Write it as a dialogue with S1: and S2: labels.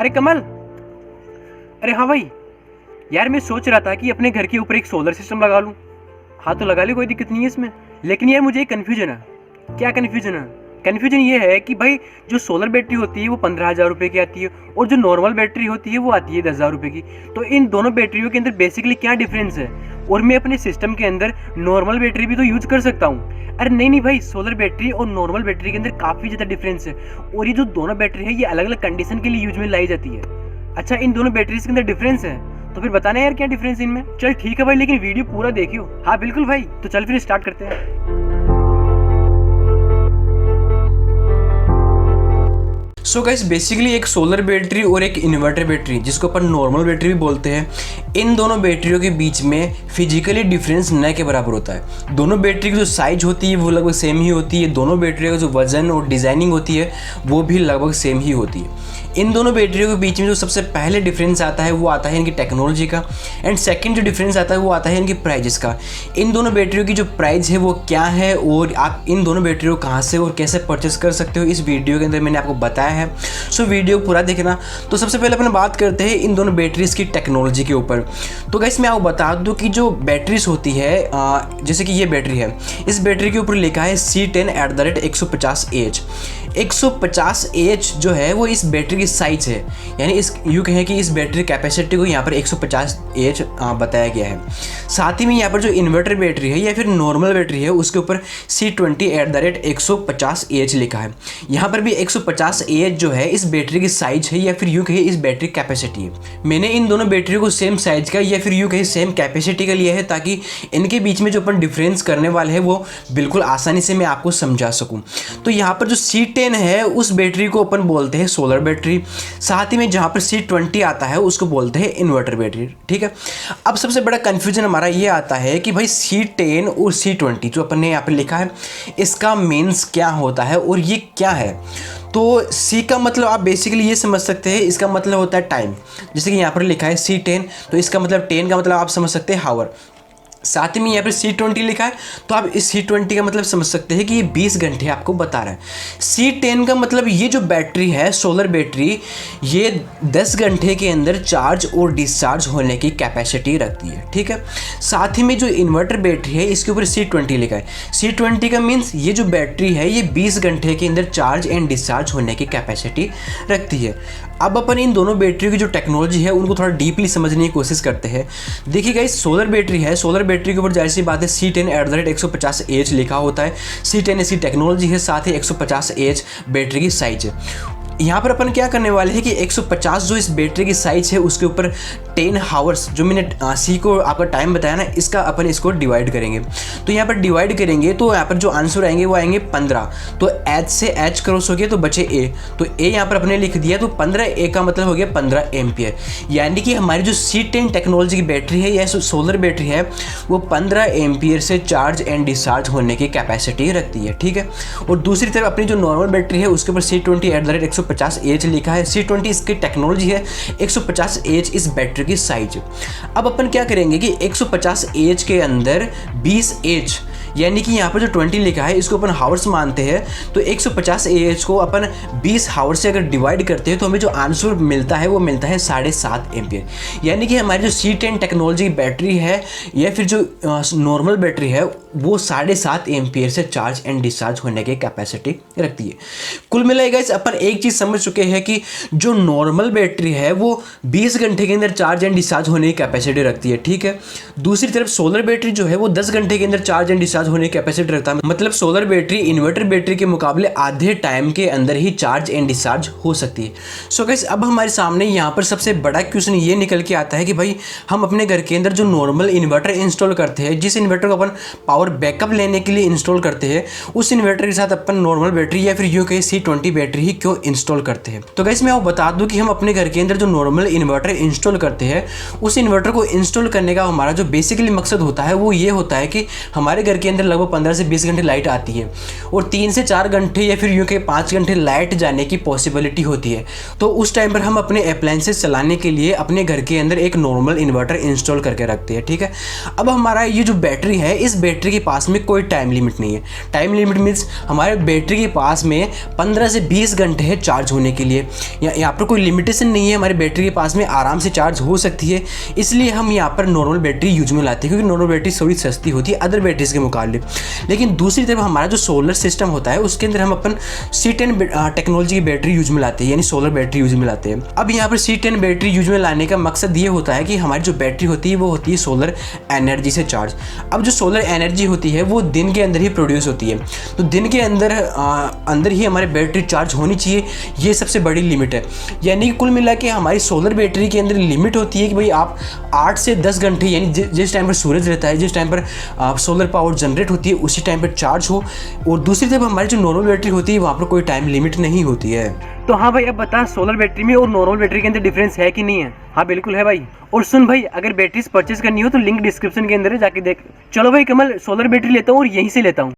S1: अरे कमल। अरे हाँ भाई, यार मैं सोच रहा था कि अपने घर के ऊपर एक सोलर सिस्टम लगा लूँ। हाँ तो लगा ली, कोई दिक्कत नहीं है इसमें। लेकिन यार मुझे एक कन्फ्यूजन है। क्या कन्फ्यूजन है? कन्फ्यूजन ये है कि भाई जो सोलर बैटरी होती है वो 15,000 रुपये की आती है और जो नॉर्मल बैटरी होती है वो आती है 10,000 रुपये की। तो इन दोनों बैटरियों के अंदर बेसिकली क्या डिफरेंस है? और मैं अपने सिस्टम के अंदर नॉर्मल बैटरी भी तो यूज कर सकता हूँ। अरे नहीं नहीं भाई, सोलर बैटरी और नॉर्मल बैटरी के अंदर काफ़ी ज़्यादा डिफरेंस है। और ये जो दोनों बैटरी है ये अलग अलग कंडीशन के लिए यूज में लाई जाती है। अच्छा, इन दोनों बैटरीज के अंदर डिफरेंस है तो फिर बताना यार क्या डिफरेंस इनमें। चल ठीक है भाई, लेकिन वीडियो पूरा देखियो। हाँ बिल्कुल भाई, तो चल फिर स्टार्ट करते हैं। सो गाइस, बेसिकली एक सोलर बैटरी और एक इन्वर्टर बैटरी, जिसको अपन नॉर्मल बैटरी भी बोलते हैं, इन दोनों बैटरियों के बीच में फिजिकली डिफरेंस न के बराबर होता है। दोनों बैटरी की जो साइज होती है वो लगभग सेम ही होती है। दोनों बैटरियों का जो वजन और डिज़ाइनिंग होती है वो भी लगभग सेम ही होती है। इन दोनों बैटरियों के बीच में जो सबसे पहले डिफरेंस आता है वो आता है इनकी टेक्नोलॉजी का, एंड सेकंड जो डिफरेंस आता है वो आता है इनकी प्राइजेस का। इन दोनों बैटरियों की जो प्राइस है वो क्या है और आप इन दोनों बैटरियों को कहाँ से और कैसे परचेस कर सकते हो, इस वीडियो के अंदर मैंने आपको बताया है। सो वीडियो पूरा देखना। तो सबसे पहले अपन बात करते हैं इन दोनों बैटरीज की टेक्नोलॉजी के ऊपर। तो गाइस मैं आपको बता दूं कि जो बैटरीज होती है, जैसे कि ये बैटरी है, इस बैटरी के ऊपर लिखा है C10@150Ah। 150Ah जो है वो इस बैटरी की साइज है, यानी इस यूँ कहें कि इस बैटरी कैपेसिटी को यहाँ पर 150Ah बताया गया है। साथ ही में यहाँ पर जो इन्वर्टर बैटरी है या फिर नॉर्मल बैटरी है उसके ऊपर C20@150Ah लिखा है। यहाँ पर भी 150Ah जो है इस बैटरी की साइज है या फिर यूँ कहिए इस बैटरी कैपेसिटी है। मैंने इन दोनों बैटरी को सेम साइज का या फिर यूँ कहिए सेम कैपेसिटी का लिया है ताकि इनके बीच में जो अपन डिफरेंस करने वाले हैं वो बिल्कुल आसानी से मैं आपको समझा सकूँ। तो यहाँ पर जो C10 है उस बैटरी को अपन बोलते हैं सोलर बैटरी। साथ ही में जहाँ पर C20 आता है उसको बोलते हैं इन्वर्टर बैटरी। ठीक है, अब सबसे बड़ा कन्फ्यूजन हमारा ये आता है कि भाई C10 और C20 जो अपन ने यहाँ पर लिखा है इसका मीन्स क्या होता है और ये क्या है। तो C का मतलब आप बेसिकली ये समझ सकते हैं, इसका मतलब होता है टाइम। जैसे कि यहाँ पर लिखा है C10, तो इसका मतलब 10 का मतलब आप समझ सकते हैं हावर। साथ ही में यहाँ पर C20 लिखा है तो आप इस C20 का मतलब समझ सकते हैं कि ये 20 घंटे आपको बता रहा है। C10 का मतलब ये जो बैटरी है सोलर बैटरी, ये 10 घंटे के अंदर चार्ज और डिस्चार्ज होने की कैपेसिटी रखती है। ठीक है, साथ ही में जो इन्वर्टर बैटरी है इसके ऊपर C20 लिखा है। C20 का मीन्स ये जो बैटरी है ये 20 घंटे के अंदर चार्ज एंड डिस्चार्ज होने की कैपेसिटी रखती है। अब अपन इन दोनों बैटरियों की जो टेक्नोलॉजी है उनको थोड़ा डीपली समझने की कोशिश करते हैं। देखिए गाइस, सोलर बैटरी है, सोलर बैटरी के ऊपर जाहिर सी बात है C10@150Ah लिखा होता है। C10 ऐसी टेक्नोलॉजी है, साथ ही 150Ah बैटरी की साइज है। यहाँ पर अपन क्या करने वाले हैं कि 150 जो इस बैटरी की साइज है उसके ऊपर 10 हावर्स जो मैंने C को आपका टाइम बताया ना, इसका अपन इसको डिवाइड करेंगे। तो यहाँ पर डिवाइड करेंगे तो यहाँ पर जो आंसर आएंगे वो आएंगे 15। तो H से H क्रॉस हो गया तो बचे A, तो A यहाँ पर अपने लिख दिया, तो 15A का मतलब हो गया 15 एम्पियर। यानी कि हमारी जो C10 टेक्नोलॉजी की बैटरी है या सोलर बैटरी है वो 15 एम्पियर से चार्ज एंड डिस्चार्ज होने की कैपेसिटी रखती है। ठीक है, और दूसरी तरफ अपनी जो नॉर्मल बैटरी है उसके ऊपर C20@150Ah लिखा है। C20 इसकी टेक्नोलॉजी है, 150Ah इस बैटरी की साइज। अब अपन क्या करेंगे कि 150Ah के अंदर 20H यानी कि यहाँ पर जो 20 लिखा है इसको अपन हावर्स मानते हैं। तो 150Ah को अपन 20 हावर्स से अगर डिवाइड करते हैं तो हमें जो आंसर मिलता है वो मिलता है 7.5 एम्पियर। यानी कि हमारी जो C10 टेक्नोलॉजी बैटरी है या फिर जो नॉर्मल बैटरी है वो 7.5 एम्पियर से चार्ज एंड डिस्चार्ज होने की कैपेसिटी रखती है। कुल मिलाएगा इस अपन एक चीज़ समझ चुके हैं कि जो नॉर्मल बैटरी है वो 20 घंटे के अंदर चार्ज एंड डिस्चार्ज होने की कैपेसिटी रखती है। ठीक है, दूसरी तरफ सोलर बैटरी जो है वो 10 घंटे के अंदर चार्ज एंड डिस्चार्ज होने की कैपेसिटी रखता है। मतलब सोलर बैटरी इन्वर्टर बैटरी के मुकाबले आधे टाइम के अंदर ही चार्ज एंड डिस्चार्ज हो सकती है। सो गाइस, अब हमारे सामने यहाँ पर सबसे बड़ा क्वेश्चन ये निकल के आता है कि भाई हम अपने घर के अंदर जो नॉर्मल इन्वर्टर इंस्टॉल करते हैं, जिस इन्वर्टर को अपन पावर बैकअप लेने के लिए इंस्टॉल करते हैं, उस इन्वर्टर के साथ अपन नॉर्मल बैटरी या फिर यूँ कहीं C20 बैटरी ही क्यों इंस्टॉल करते हैं। तो गाइस मैं आपको बता दूं कि हम अपने घर के अंदर जो नॉर्मल इन्वर्टर इंस्टॉल करते हैं उस इन्वर्टर को इंस्टॉल करने का हमारा जो बेसिकली मकसद होता है वो ये होता है कि हमारे घर के अंदर लगभग 15 से 20 घंटे लाइट आती है और 3 से 4 घंटे या फिर यूँ के 5 घंटे लाइट जाने की पॉसिबिलिटी होती है। तो उस टाइम पर हम अपने अप्लायंसेस चलाने के लिए अपने घर के अंदर एक नॉर्मल इन्वर्टर इंस्टॉल करके रखते हैं, ठीक है। अब हमारा ये जो बैटरी है, इस बैटरी के पास में कोई टाइम लिमिट नहीं है। टाइम लिमिट मीन्स हमारे बैटरी के पास में 15 से 20 घंटे है चार्ज होने के लिए। यहाँ पर कोई लिमिटेशन नहीं है, हमारी बैटरी के पास में आराम से चार्ज हो सकती है। इसलिए हम यहाँ पर नॉर्मल बैटरी यूज में लाते हैं, क्योंकि नॉर्मल बैटरी थोड़ी सस्ती होती है अदर बैटरीज के मुकाबले। लेकिन दूसरी तरफ हमारा जो सोलर सिस्टम होता है, उसके अंदर हम अपन C10 टेक्नोलॉजी की बैटरी यूज में लाते हैं, यानी सोलर बैटरी यूज में लाते हैं। अब यहाँ पर C10 बैटरी यूज में लाने का मकसद ये होता है कि हमारी जो बैटरी होती है वो होती है सोलर एनर्जी से चार्ज। अब जो सोलर एनर्जी होती है वो दिन के अंदर ही प्रोड्यूस होती है, तो दिन के अंदर ही हमारी बैटरी चार्ज होनी चाहिए। ये सबसे बड़ी लिमिट है। यानी कि कुल मिला के हमारी सोलर बैटरी के अंदर लिमिट होती है कि भाई आप 8 से 10 घंटे, यानी जिस टाइम पर सूरज रहता है, जिस टाइम पर सोलर पावर जनरेट होती है, उसी टाइम पर चार्ज हो। और दूसरी तरफ हमारी जो नॉर्मल बैटरी होती है वहाँ पर कोई टाइम लिमिट नहीं होती है। तो हाँ भाई, अब बता सोलर बैटरी में और नॉर्मल बैटरी के अंदर डिफरेंस है कि नहीं है? हाँ बिल्कुल है भाई। और सुन भाई, अगर बैटरीज परचेज करनी हो तो लिंक डिस्क्रिप्शन के अंदर है, जाके देख। चलो भाई कमल, सोलर बैटरी लेता हूँ और यहीं से लेता हूँ।